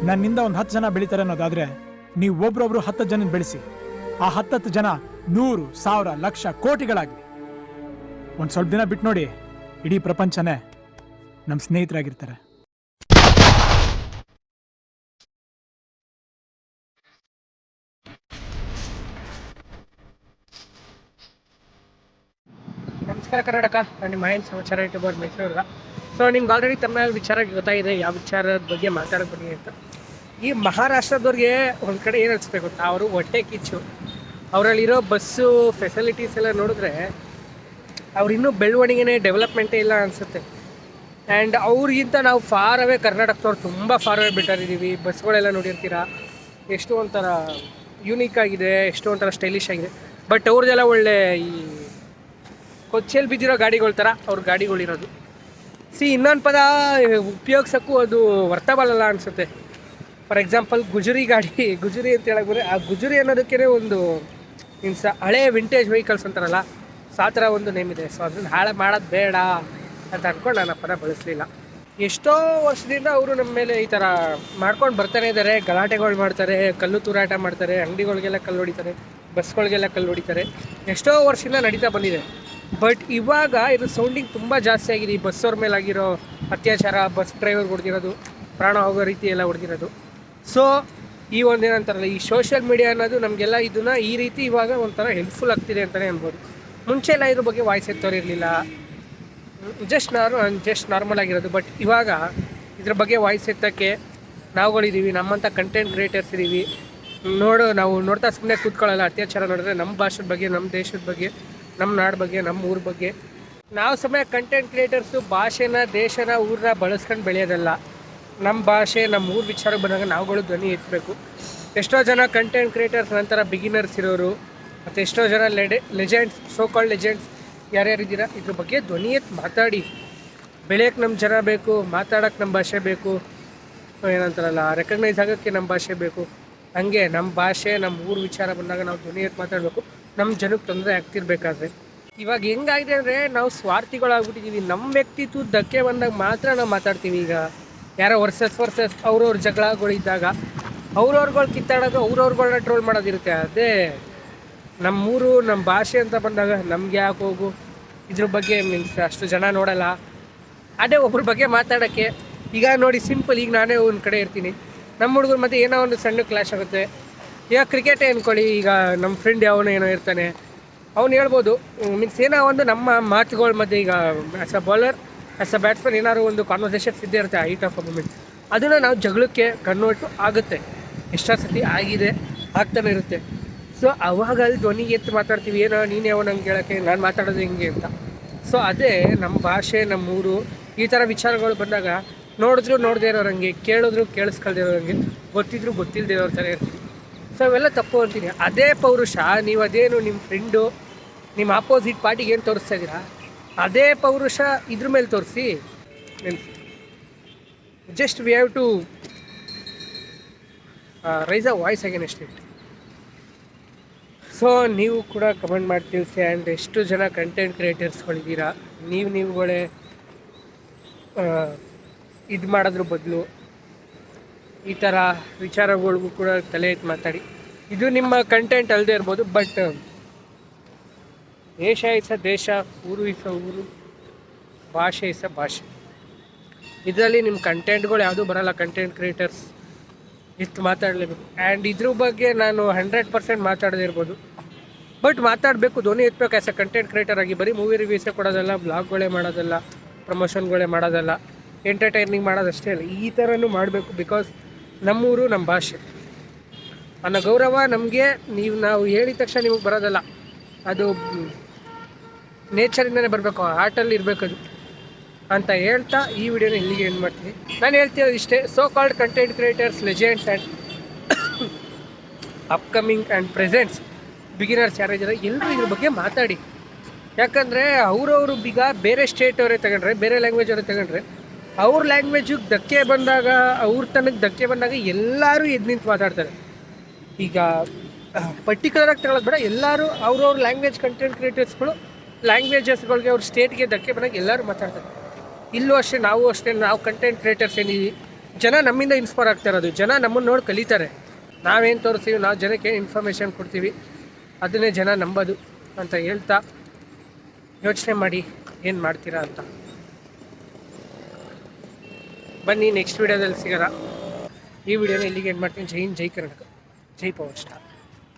ನನ್ನಿಂದ ಒಂದು 10 ಜನ ಬೆಳಿತಾರೆ ಅನ್ನೋದಾದ್ರೆ ನೀವು ಒಬ್ರೊಬ್ರು 10 ಜನ ಬೆಳೆಸಿ. ಆ 10 ಜನ 100, 1000, ಲಕ್ಷ, ಕೋಟಿಗಳಾಗಿ ಒಂದು ಸ್ವಲ್ಪ ದಿನ ಬಿಟ್ಟು ನೋಡಿ, ಇಡೀ ಪ್ರಪಂಚನೇ ನಮ್ಮ ಸ್ನೇಹಿತರಾಗಿರ್ತಾರೆ. ನಮಸ್ಕಾರ ಕರ್ನಾಟಕ, ನಾನು ನಿಮ್ಮ ಮಹೇಶ್ ಸಮಾಚಾರ ಯೂಟ್ಯೂಬರ್ ಮೈಸೂರ. ಸೊ ನಿಮ್ಗೆ ಆಲ್ರೆಡಿ ತಮ್ಮ ವಿಚಾರ ಗೊತ್ತಾಗಿದೆ ಯಾವ ವಿಚಾರದ ಬಗ್ಗೆ ಮಾತಾಡೋಕೆ ಬನ್ನಿ ಅಂತ. ಈ ಮಹಾರಾಷ್ಟ್ರದವ್ರಿಗೆ ಒಂದು ಕಡೆ ಏನು ಅನಿಸ್ಬೇಕು ಗೊತ್ತಾ, ಅವರು ಹೊಟ್ಟೆ ಕಿಚ್ಚು. ಅವರಲ್ಲಿರೋ ಬಸ್ಸು ಫೆಸಿಲಿಟೀಸ್ ಎಲ್ಲ ನೋಡಿದ್ರೆ ಅವ್ರಿನ್ನೂ ಬೆಳವಣಿಗೆನೇ ಡೆವಲಪ್ಮೆಂಟೇ ಇಲ್ಲ ಅನಿಸುತ್ತೆ. ಆ್ಯಂಡ್ ಅವ್ರಿಗಿಂತ ನಾವು ಫಾರ್ ಅವೇ ಕರ್ನಾಟಕದವ್ರು ತುಂಬ ಫಾರ್ ಅವೇ ಬೆಟರ್ ಇದ್ದೀವಿ. ಬಸ್ಗಳೆಲ್ಲ ನೋಡಿರ್ತೀರ, ಎಷ್ಟು ಒಂಥರ ಯೂನಿಕ್ ಆಗಿದೆ, ಎಷ್ಟು ಒಂಥರ ಸ್ಟೈಲಿಶ್ ಆಗಿದೆ. ಬಟ್ ಅವ್ರದ್ದೆಲ್ಲ ಒಳ್ಳೆ ಈ ಕೊಚ್ಚೆಯಲ್ಲಿ ಬಿದ್ದಿರೋ ಗಾಡಿಗಳ ಥರ ಅವ್ರ ಗಾಡಿಗಳಿರೋದು. ಇನ್ನೊಂದು ಪದ ಉಪಯೋಗಿಸೋಕ್ಕೂ ಅದು ವರ್ತಬಲ್ಲ ಅನಿಸುತ್ತೆ. ಫಾರ್ ಎಕ್ಸಾಂಪಲ್ ಗುಜರಿ ಗಾಡಿ, ಗುಜರಿ ಅಂತ ಹೇಳಕ್ಕೆ ಬಂದರೆ ಆ ಗುಜರಿ ಅನ್ನೋದಕ್ಕೇ ಒಂದು ಹಳೆ ವಿಂಟೇಜ್ ವೆಹಿಕಲ್ಸ್ ಅಂತಾರಲ್ಲ, ಸೊ ಆ ಥರ ಒಂದು ನೇಮ್ ಇದೆ. ಸೊ ಅದನ್ನು ಹಾಳು ಮಾಡೋದು ಬೇಡ ಅಂತ ಅಂದ್ಕೊಂಡು ನಾನು ಆ ಪದ ಬಳಸಲಿಲ್ಲ. ಎಷ್ಟೋ ವರ್ಷದಿಂದ ಅವರು ನಮ್ಮ ಮೇಲೆ ಈ ಥರ ಮಾಡ್ಕೊಂಡು ಬರ್ತಾನೆ ಇದ್ದಾರೆ. ಗಲಾಟೆಗಳು ಮಾಡ್ತಾರೆ, ಕಲ್ಲು ತೂರಾಟ ಮಾಡ್ತಾರೆ, ಅಂಗಡಿಗಳಿಗೆಲ್ಲ ಕಲ್ಲು ಹೊಡಿತಾರೆ, ಬಸ್ಗಳಿಗೆಲ್ಲ ಕಲ್ಲು ಹೊಡಿತಾರೆ. ಎಷ್ಟೋ ವರ್ಷದಿಂದ ನಡೀತಾ ಬಂದಿದೆ. ಬಟ್ ಇವಾಗ ಇದು ಸೌಂಡಿಂಗ್ ತುಂಬ ಜಾಸ್ತಿ ಆಗಿದೆ. ಈ ಬಸ್ಸವ್ರ ಮೇಲೆ ಆಗಿರೋ ಅತ್ಯಾಚಾರ, ಬಸ್ ಡ್ರೈವರ್ಗೆ ಹೊಡೆದಿರೋದು, ಪ್ರಾಣ ಹೋಗೋ ರೀತಿ ಎಲ್ಲ ಹೊಡೆದಿರೋದು. ಸೊ ಈ ಒಂದೇನಂತಾರಲ್ಲ, ಈ ಸೋಷಿಯಲ್ ಮೀಡಿಯಾ ಅನ್ನೋದು ನಮಗೆಲ್ಲ ಇದನ್ನು ಈ ರೀತಿ ಇವಾಗ ಒಂಥರ ಹೆಲ್ಪ್ಫುಲ್ ಆಗ್ತಿದೆ ಅಂತಲೇ ಅನ್ಬೋದು. ಮುಂಚೆ ಎಲ್ಲ ಇದ್ರ ಬಗ್ಗೆ ವಾಯ್ಸ್ ಎತ್ತೋರಿರಲಿಲ್ಲ, ಜಸ್ಟ್ ನಾರ್ಮಲ್ ಆಗಿರೋದು. ಬಟ್ ಇವಾಗ ಇದ್ರ ಬಗ್ಗೆ ವಾಯ್ಸ್ ಎತ್ತೋಕ್ಕೆ ನಾವುಗಳಿದ್ದೀವಿ, ನಮ್ಮಂಥ ಕಂಟೆಂಟ್ ಕ್ರಿಯೇಟರ್ಸ್ ಇದ್ದೀವಿ. ನಾವು ನೋಡ್ತಾ ಸುಮ್ಮನೆ ಕೂತ್ಕೊಳ್ಳಲ್ಲ. ಅತ್ಯಾಚಾರ ನೋಡಿದ್ರೆ ನಮ್ಮ ಭಾಷೆದ ಬಗ್ಗೆ, ನಮ್ಮ ದೇಶದ ಬಗ್ಗೆ, ನಮ್ಮ ನಾಡು ಬಗ್ಗೆ, ನಮ್ಮ ಊರ ಬಗ್ಗೆ ನಾವು ಸಮಯ ಕಂಟೆಂಟ್ ಕ್ರಿಯೇಟರ್ಸು ಭಾಷೆನ, ದೇಶನ, ಊರನ್ನ ಬಳಸ್ಕೊಂಡು ಬೆಳೆಯೋದಲ್ಲ. ನಮ್ಮ ಭಾಷೆ, ನಮ್ಮ ಊರ ವಿಚಾರ ಬಂದಾಗ ನಾವುಗಳು ಧ್ವನಿ ಎತ್ತಬೇಕು. ಎಷ್ಟೋ ಜನ ಕಂಟೆಂಟ್ ಕ್ರಿಯೇಟರ್ಸ್ ನಂತರ ಬಿಗಿನರ್ಸ್ ಇರೋರು, ಮತ್ತು ಎಷ್ಟೋ ಜನ ಲೆಜೆಂಡ್ಸ್, ಸೋ ಕಾಲ್ಡ್ ಲೆಜೆಂಡ್ಸ್ ಯಾರ್ಯಾರಿದ್ದೀರಾ, ಇದ್ರ ಬಗ್ಗೆ ಧ್ವನಿ ಎತ್ತು ಮಾತಾಡಿ. ಬೆಳೆಯೋಕ್ಕೆ ನಮ್ಮ ಜನ ಬೇಕು, ಮಾತಾಡೋಕ್ಕೆ ನಮ್ಮ ಭಾಷೆ ಬೇಕು, ಏನಂತಾರಲ್ಲ ರೆಕಗ್ನೈಸ್ ಆಗೋಕ್ಕೆ ನಮ್ಮ ಭಾಷೆ ಬೇಕು. ಹಂಗೆ ನಮ್ಮ ಭಾಷೆ, ನಮ್ಮ ಊರ ವಿಚಾರ ಬಂದಾಗ ನಾವು ಧ್ವನಿ ಎತ್ತು ಮಾತಾಡಬೇಕು. ನಮ್ಮ ಜನಕ್ಕೆ ತೊಂದರೆ ಆಗ್ತಿರ್ಬೇಕಾದ್ರೆ ಇವಾಗ ಹೆಂಗಾಗಿದೆ ಅಂದರೆ ನಾವು ಸ್ವಾರ್ಥಿಗಳಾಗ್ಬಿಟ್ಟಿದ್ದೀವಿ. ನಮ್ಮ ವ್ಯಕ್ತಿತ್ವ ಧಕ್ಕೆ ಬಂದಾಗ ಮಾತ್ರ ನಾವು ಮಾತಾಡ್ತೀವಿ. ಈಗ ಯಾರೋ ವರ್ಸಸ್ ಅವ್ರವ್ರ ಜಗಳಗಳಿದ್ದಾಗ ಅವ್ರವ್ರುಗಳು ಕಿತ್ತಾಡೋದು, ಅವ್ರವ್ರುಗಳನ್ನ ಟ್ರೋಲ್ ಮಾಡೋದಿರುತ್ತೆ. ಅದೇ ನಮ್ಮೂರು, ನಮ್ಮ ಭಾಷೆ ಅಂತ ಬಂದಾಗ ನಮ್ಗೆ ಯಾಕೆ ಹೋಗು, ಇದ್ರ ಬಗ್ಗೆ ಅಷ್ಟು ಜನ ನೋಡಲ್ಲ. ಅದೇ ಒಬ್ರ ಬಗ್ಗೆ ಮಾತಾಡೋಕ್ಕೆ ಈಗ ನೋಡಿ ಸಿಂಪಲ್, ಈಗ ನಾನೇ ಒಂದು ಕಡೆ ಇರ್ತೀನಿ, ನಮ್ಮ ಹುಡುಗರ ಮಧ್ಯೆ ಏನೋ ಒಂದು ಸಣ್ಣ ಕ್ಲಾಶ್ ಆಗುತ್ತೆ. ಈಗ ಕ್ರಿಕೆಟೇ ಅಂದ್ಕೊಳ್ಳಿ, ಈಗ ನಮ್ಮ ಫ್ರೆಂಡ್ ಯಾವನೋ ಏನೋ ಇರ್ತಾನೆ, ಅವ್ನು ಹೇಳ್ಬೋದು ಏನೋ ಒಂದು ನಮ್ಮ ಮಾತುಗಳ ಮಧ್ಯೆ, ಈಗ as a bowler, as a batsman ಏನಾದ್ರು ಒಂದು ಕಾನ್ವರ್ಸೇಷನ್ಸ್ ಇದ್ದೇ ಇರುತ್ತೆ ಹೀಟ್ ಆಫ್ ಅ ಮೂಮೆಂಟ್. ಅದನ್ನು ನಾವು ಜಗಳಕ್ಕೆ ಕನ್ವರ್ಟು ಆಗುತ್ತೆ. ಎಷ್ಟೋ ಸತಿ ಆಗಿದೆ, ಆಗ್ತಾನೆ ಇರುತ್ತೆ. ಸೊ ಅವಾಗ ಅಲ್ಲಿ ಧ್ವನಿ ಎತ್ತು ಮಾತಾಡ್ತೀವಿ, ಏನೋ ನೀನು ಯಾವ ನಂಗೆ ಹೇಳೋಕ್ಕೆ, ನಾನು ಮಾತಾಡೋದು ಹೆಂಗೆ ಅಂತ. ಸೊ ಅದೇ ನಮ್ಮ ಭಾಷೆ, ನಮ್ಮ ಊರು, ಈ ಥರ ವಿಚಾರಗಳು ಬಂದಾಗ ನೋಡಿದ್ರು ನೋಡದೇ ಇರೋರಂಗೆ, ಕೇಳಿದ್ರು ಕೇಳಿಸ್ಕೊಳ್ದೇ ಇರೋರಂಗೆ, ಗೊತ್ತಿದ್ರು ಗೊತ್ತಿಲ್ಲದೆ ಇರೋ ಥರ ಇರ್ತೀವಿ. ಸೊ ಅವೆಲ್ಲ ತಪ್ಪು ಅಂತೀನಿ. ಅದೇ ಪೌರುಷ ನೀವು ಅದೇನು ನಿಮ್ಮ ಫ್ರೆಂಡು, ನಿಮ್ಮ ಆಪೋಸಿಟ್ ಪಾರ್ಟಿಗೆ ಏನು ತೋರಿಸ್ತಾ ಇದ್ದೀರಾ, ಅದೇ ಪೌರುಷ ಇದ್ರ ಮೇಲೆ ತೋರಿಸಿ. Just we have to raise a voice against it. So ನೀವು ಕೂಡ ಕಮೆಂಟ್ ಮಾಡಿ ತಿಳಿಸಿ. ಆ್ಯಂಡ್ ಎಷ್ಟು ಜನ ಕಂಟೆಂಟ್ ಕ್ರಿಯೇಟರ್ಸ್ಗಳಿದ್ದೀರಾ, ನೀವುಗಳೇ ಇದು ಮಾಡೋದ್ರ ಬದಲು ಈ ಥರ ವಿಚಾರಗಳಿಗೂ ಕೂಡ ತಲೆ ಎತ್ತಿ ಮಾತಾಡಿ. ಇದು ನಿಮ್ಮ ಕಂಟೆಂಟ್ ಅಲ್ಲದೆ ಇರ್ಬೋದು, ಬಟ್ ದೇಶ ಇಸ ದೇಶ, ಊರು ಇಸ ಊರು, ಭಾಷೆ ಇಸ ಭಾಷೆ. ಇದರಲ್ಲಿ ನಿಮ್ಮ ಕಂಟೆಂಟ್ಗಳು ಯಾವುದೂ ಬರೋಲ್ಲ. ಕಂಟೆಂಟ್ ಕ್ರಿಯೇಟರ್ಸ್ ಇತ್ತು ಮಾತಾಡಲೇಬೇಕು. ಆ್ಯಂಡ್ ಇದ್ರ ಬಗ್ಗೆ ನಾನು 100% ಮಾತಾಡದೇ ಇರ್ಬೋದು, ಬಟ್ ಮಾತಾಡಬೇಕು, ಧ್ವನಿ ಎತ್ತಬೇಕು ಆ್ಯಸ್ ಅ ಕಂಟೆಂಟ್ ಕ್ರಿಯೇಟರ್ ಆಗಿ. ಬರೀ ಮೂವಿ ರಿವ್ಯೂಸೇ ಕೊಡೋದಲ್ಲ, ಬ್ಲಾಗ್ಗಳೇ ಮಾಡೋದಲ್ಲ, ಪ್ರಮೋಷನ್ಗಳೇ ಮಾಡೋದಲ್ಲ, ಎಂಟರ್ಟೈನಿಂಗ್ ಮಾಡೋದಷ್ಟೇ ಅಲ್ಲ, ಈ ಥರನೂ ಮಾಡಬೇಕು. ಬಿಕಾಸ್ ನಮ್ಮೂರು, ನಮ್ಮ ಭಾಷೆ ಅನ್ನೋ ಗೌರವ ನಮಗೆ, ನಾವು ಹೇಳಿದ ತಕ್ಷಣ ನಿಮಗೆ ಬರೋದಲ್ಲ, ಅದು ನೇಚರಿಂದನೇ ಬರಬೇಕು, ಆರ್ಟಲ್ಲಿ ಇರಬೇಕದು ಅಂತ ಹೇಳ್ತಾ ಈ ವಿಡಿಯೋನ ಇಲ್ಲಿಗೆ ಏನು ಮಾಡ್ತೀನಿ. ನಾನು ಹೇಳ್ತಿರೋದು ಇಷ್ಟೇ. So called content creators, legends and upcoming and presents beginners ಯಾರಿದ್ದಾರೆ, ಎಲ್ಲರೂ ಇದ್ರ ಬಗ್ಗೆ ಮಾತಾಡಿ. ಯಾಕಂದರೆ ಅವರವರು ಈಗ ಬೇರೆ ಸ್ಟೇಟ್ ಅವರೇ ತಗೊಂಡ್ರೆ, ಬೇರೆ ಲ್ಯಾಂಗ್ವೇಜ್ ಅವರೇ ತಗೊಂಡ್ರೆ, ಅವ್ರ ಲ್ಯಾಂಗ್ವೇಜಿಗೆ ಧಕ್ಕೆ ಬಂದಾಗ, ಅವ್ರ ತನಗೆ ಧಕ್ಕೆ ಬಂದಾಗ ಎಲ್ಲರೂ ಎದ್ದು ನಿಂತು ಮಾತಾಡ್ತಾರೆ. ಈಗ ಪರ್ಟಿಕ್ಯುಲರಾಗಿ ತಗೊಳ್ಳೋದು ಬೇಡ, ಎಲ್ಲರೂ ಅವ್ರವ್ರ ಲ್ಯಾಂಗ್ವೇಜ್ ಕಂಟೆಂಟ್ ಕ್ರಿಯೇಟರ್ಸ್ಗಳು ಲ್ಯಾಂಗ್ವೇಜಸ್ಗಳಿಗೆ, ಅವ್ರ ಸ್ಟೇಟ್ಗೆ ಧಕ್ಕೆ ಬಂದಾಗ ಎಲ್ಲರೂ ಮಾತಾಡ್ತಾರೆ. ಇಲ್ಲೂ ಅಷ್ಟೇ, ನಾವು ಅಷ್ಟೇ, ನಾವು ಕಂಟೆಂಟ್ ಕ್ರಿಯೇಟರ್ಸ್ ಏನಿದ್ದೀವಿ, ಜನ ನಮ್ಮಿಂದ ಇನ್ಸ್ಪೈರ್ ಆಗ್ತಾ ಇರೋದು. ಜನ ನಮ್ಮನ್ನು ನೋಡಿ ಕಲಿತಾರೆ. ನಾವೇನು ತೋರಿಸ್ತೀವಿ, ನಾವು ಜನಕ್ಕೆ ಏನು ಇನ್ಫಾರ್ಮೇಷನ್ ಕೊಡ್ತೀವಿ, ಅದನ್ನೇ ಜನ ನಂಬೋದು ಅಂತ ಹೇಳ್ತಾ ಯೋಚನೆ ಮಾಡಿ ಏನು ಮಾಡ್ತೀರಾ ಅಂತ. ಬನ್ನಿ ನೆಕ್ಸ್ಟ್ ವೀಡಿಯೋದಲ್ಲಿ ಸಿಗೋಣ. ಈ ವಿಡಿಯೋನ ಇಲ್ಲಿಗೆ ಏನು ಮಾಡ್ತೀನಿ. ಜೈ ಹಿಂದ್, ಜೈ ಕರ್ನಾಟಕ, ಜೈ ಪವರ್ ಸ್ಟಾರ್.